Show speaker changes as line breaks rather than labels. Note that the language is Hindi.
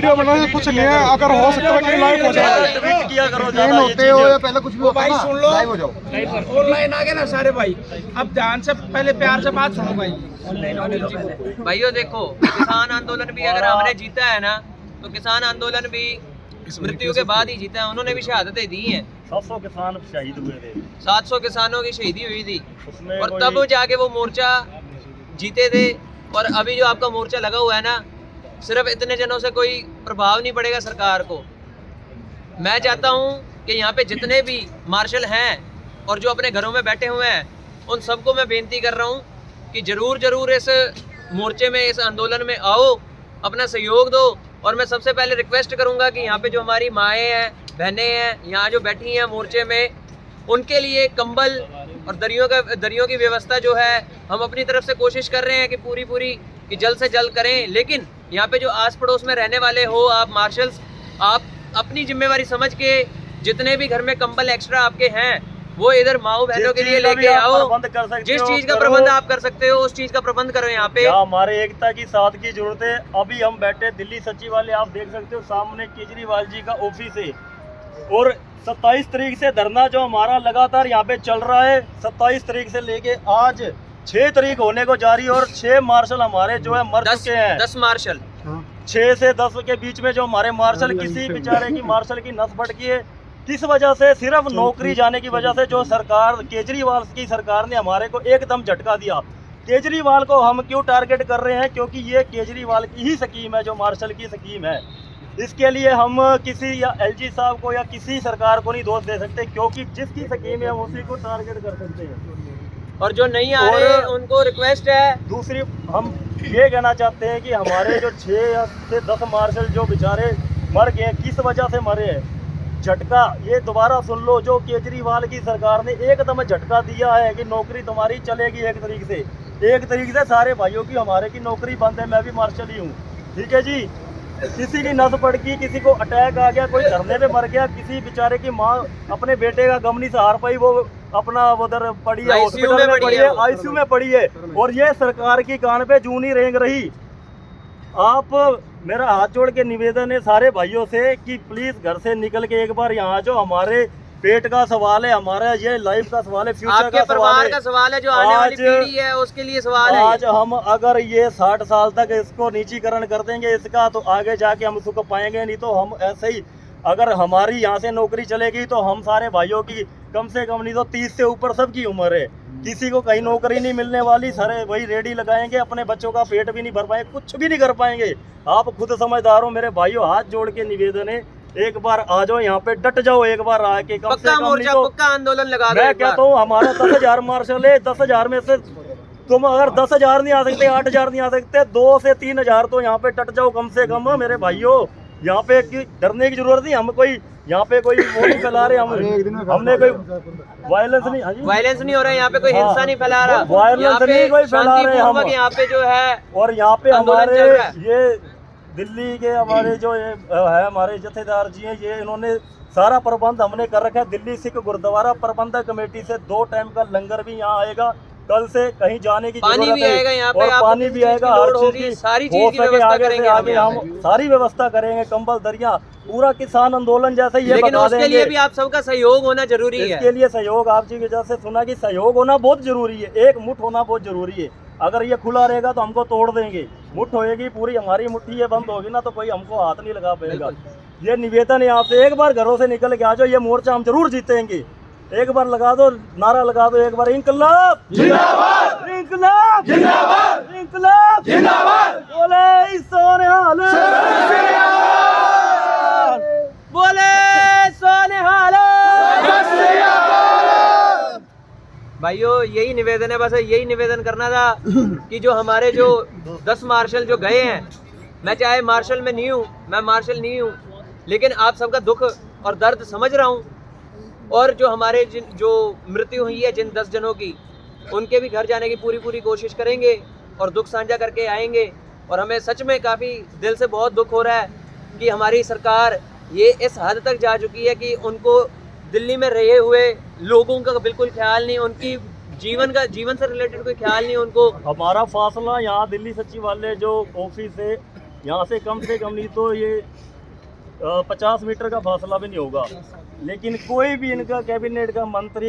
वीडियो बनाने से कुछ नहीं है, अगर हो सकता है कि लाइव हो जाए,
ट्वीट किया करो,
होते हो या पहले कुछ भी होता
भाई
ना,
सुन लो,
लाइव हो जाओ।
ऑनलाइन आ गए ना सारे भाई, अब ध्यान से पहले प्यार से बात सुनो भाई।
भाइयों देखो, किसान आंदोलन भी अगर हमने जीता है ना, तो किसान आंदोलन भी मृत्यु के बाद ही जीता है। उन्होंने भी शहादतें दी हैं,
700 किसान शहीद हुए थे,
700 किसानों की शहीदी हुई थी,
उसमें
और तब जाके वो मोर्चा जीते थे। और अभी जो आपका मोर्चा लगा हुआ है ना, सिर्फ इतने जनों से कोई प्रभाव नहीं पड़ेगा सरकार को। मैं चाहता हूँ कि यहाँ पे जितने भी मार्शल हैं और जो अपने घरों में बैठे हुए हैं, उन सबको मैं बेनती कर रहा हूँ कि ज़रूर इस मोर्चे में, इस आंदोलन में आओ, अपना सहयोग दो। और मैं सबसे पहले रिक्वेस्ट करूँगा कि यहाँ पे जो हमारी माएँ हैं, बहनें हैं, यहाँ जो बैठी हैं मोर्चे में, उनके लिए कंबल और दरियों की व्यवस्था जो है हम अपनी तरफ से कोशिश कर रहे हैं कि पूरी कि जल्द से जल्द करें। लेकिन यहाँ पे जो आस पड़ोस में रहने वाले हो आप मार्शल्स, आप अपनी जिम्मेवारी समझ के जितने भी घर में कंबल एक्स्ट्रा आपके हैं वो इधर माओ बहनों के लिए लेके आओ। जिस चीज का प्रबंध आप कर सकते हो उस चीज का प्रबंध करो। यहाँ पे
हमारे एकता की साथ की जरूरत है। अभी हम बैठे दिल्ली सचिवालय, आप देख सकते हो सामने केजरीवाल जी का ऑफिस है, और 27 तारीख से धरना जो हमारा लगातार यहाँ पे चल रहा है, 27 तारीख से लेके आज 6 तारीख होने को जा रही है, और 6 मार्शल हमारे जो है मर चुके हैं।
10 मार्शल
6 से 10 के बीच में जो हमारे मार्शल, किसी बेचारे की मार्शल की नस फटकी है। किस वजह से? सिर्फ नौकरी जाने की वजह से जो सरकार, केजरीवाल की सरकार ने हमारे को एकदम झटका दिया। केजरीवाल को हम क्यों टारगेट कर रहे हैं? क्योंकि ये केजरीवाल की ही स्कीम है, जो मार्शल की स्कीम है। इसके लिए हम किसी या एलजी साहब को या किसी सरकार को नहीं दोष दे सकते, क्योंकि जिसकी स्कीम है उसी को टारगेट कर सकते हैं।
और जो नहीं आ रहे उनको रिक्वेस्ट है।
दूसरी, हम ये कहना चाहते हैं कि हमारे जो 6 से 10 मार्शल जो बेचारे मर गए, किस वजह से मरे हैं? झटका, ये दोबारा सुन लो, जो केजरीवाल की सरकार ने एकदम झटका दिया है कि नौकरी तुम्हारी चलेगी 1 तारीख से। 1 तारीख से सारे भाइयों की, हमारे की नौकरी बंद है। मैं भी मार्शल ही हूँ, ठीक है जी। किसी की नस पड़ गई, किसी को अटैक आ गया, कोई धरने पे मर गया, किसी बेचारे की माँ अपने बेटे का गम नहीं सहार पाई, वो अपना उधर पड़ी है, हॉस्पिटल में पड़ी है, आईसीयू में पड़ी है, और ये सरकार की कान पे जूं नहीं रेंग रही। आप, मेरा हाथ जोड़ के निवेदन है सारे भाइयों से कि प्लीज घर से निकल के एक बार यहाँ, जो हमारे पेट का सवाल है, हमारा ये लाइफ का सवाल है, फ्यूचर का
परिवार का सवाल है, जो आने वाली पीढ़ी है उसके लिए सवाल है।
आज हम अगर ये 60 साल तक इसको निजीकरण कर देंगे इसका, तो आगे जाके हम उसको पाएंगे नहीं। तो हम ऐसे ही, अगर हमारी यहाँ से नौकरी चलेगी तो हम सारे भाइयों की कम से कम नहीं तो 30 से ऊपर सबकी उम्र है, किसी को कहीं नौकरी नहीं मिलने वाली। सारे वही रेडी लगाएंगे, अपने बच्चों का पेट भी नहीं भर पाएंगे, कुछ भी नहीं कर पाएंगे। आप खुद समझदार हो मेरे भाइयों, हाथ जोड़ के निवेदन है, एक बार आ जाओ यहाँ पे, डट जाओ एक बार आके, कम से कम नहीं तो
पक्का आंदोलन लगा दो।
मैं कहता हूँ हमारा 10,000 मार्शल है, 10,000 में से तुम अगर 10,000 नहीं आ सकते, 8,000 नहीं आ सकते, 2 से 3,000 तो यहाँ पे डट जाओ कम से कम मेरे भाइयों। यहाँ पे डरने की जरूरत नहीं, हम कोई यहाँ पे कोई वो नहीं फैला रहे, हमने कोई वायलेंस नहीं,
वायलेंस नहीं हो रहा है यहाँ पे, कोई हिंसा नहीं फैला रहा,
वायलेंस नहीं कोई फैला रहे हम
यहाँ पे जो है।
और यहाँ पे हमारे ये दिल्ली के हमारे जो ये है हमारे जथेदार जी हैं, ये इन्होंने सारा प्रबंध हमने कर रखा है। दिल्ली सिख गुरुद्वारा प्रबंधक कमेटी से 2 टाइम का लंगर भी यहाँ आएगा। कल से कहीं जाने की
पानी भी आएगा यहाँ पे,
और पानी भी आएगा, हर चीज की
सारी चीज की व्यवस्था करेंगे।
आगे हम सारी व्यवस्था करेंगे, कंबल दरिया, पूरा किसान आंदोलन जैसे ये
लेकिन
बता
उसके
देंगे।
लिए भी आप सबका सहयोग होना जरूरी है।
इसके लिए सहयोग, आप जी की वजह से सुना कि सहयोग होना बहुत जरूरी है, एक मुठ होना बहुत जरूरी है। अगर ये खुला रहेगा तो हमको तोड़ देंगे, मुठ होएगी पूरी, हमारी मुट्ठी ये बंद होगी ना तो कोई हमको हाथ नहीं लगा पाएगा। ये निवेदन है आपसे, एक बार घरों से निकल के आ जाओ, ये मोर्चा हम जरूर जीतेंगे। एक बार लगा दो, नारा लगा दो एक बार, इंकलाब जिंदाबाद, इंकलाब जिंदाबाद, इंकलाब जिंदाबाद, बोले सोनिहाल,
बोले सोनिहाल। भाइयों यही निवेदन है, बस यही निवेदन करना था कि जो हमारे जो 10 मार्शल जो गए हैं, मैं चाहे मार्शल में नहीं हूँ, मैं मार्शल नहीं हूँ, लेकिन आप सबका दुख और दर्द समझ रहा हूँ। और जो हमारे जो मृत्यु हुई है जिन 10 जनों की, उनके भी घर जाने की पूरी कोशिश करेंगे और दुख साझा करके आएंगे। और हमें सच में काफ़ी दिल से बहुत दुख हो रहा है कि हमारी सरकार ये इस हद तक जा चुकी है कि उनको दिल्ली में रहे हुए लोगों का बिल्कुल ख्याल नहीं, उनकी जीवन से रिलेटेड कोई ख्याल नहीं उनको।
हमारा फासला यहाँ दिल्ली सचिवालय जो ऑफिस है यहाँ से कम नहीं तो ये 50 मीटर का फासला भी नहीं होगा, लेकिन कोई भी इनका कैबिनेट का मंत्री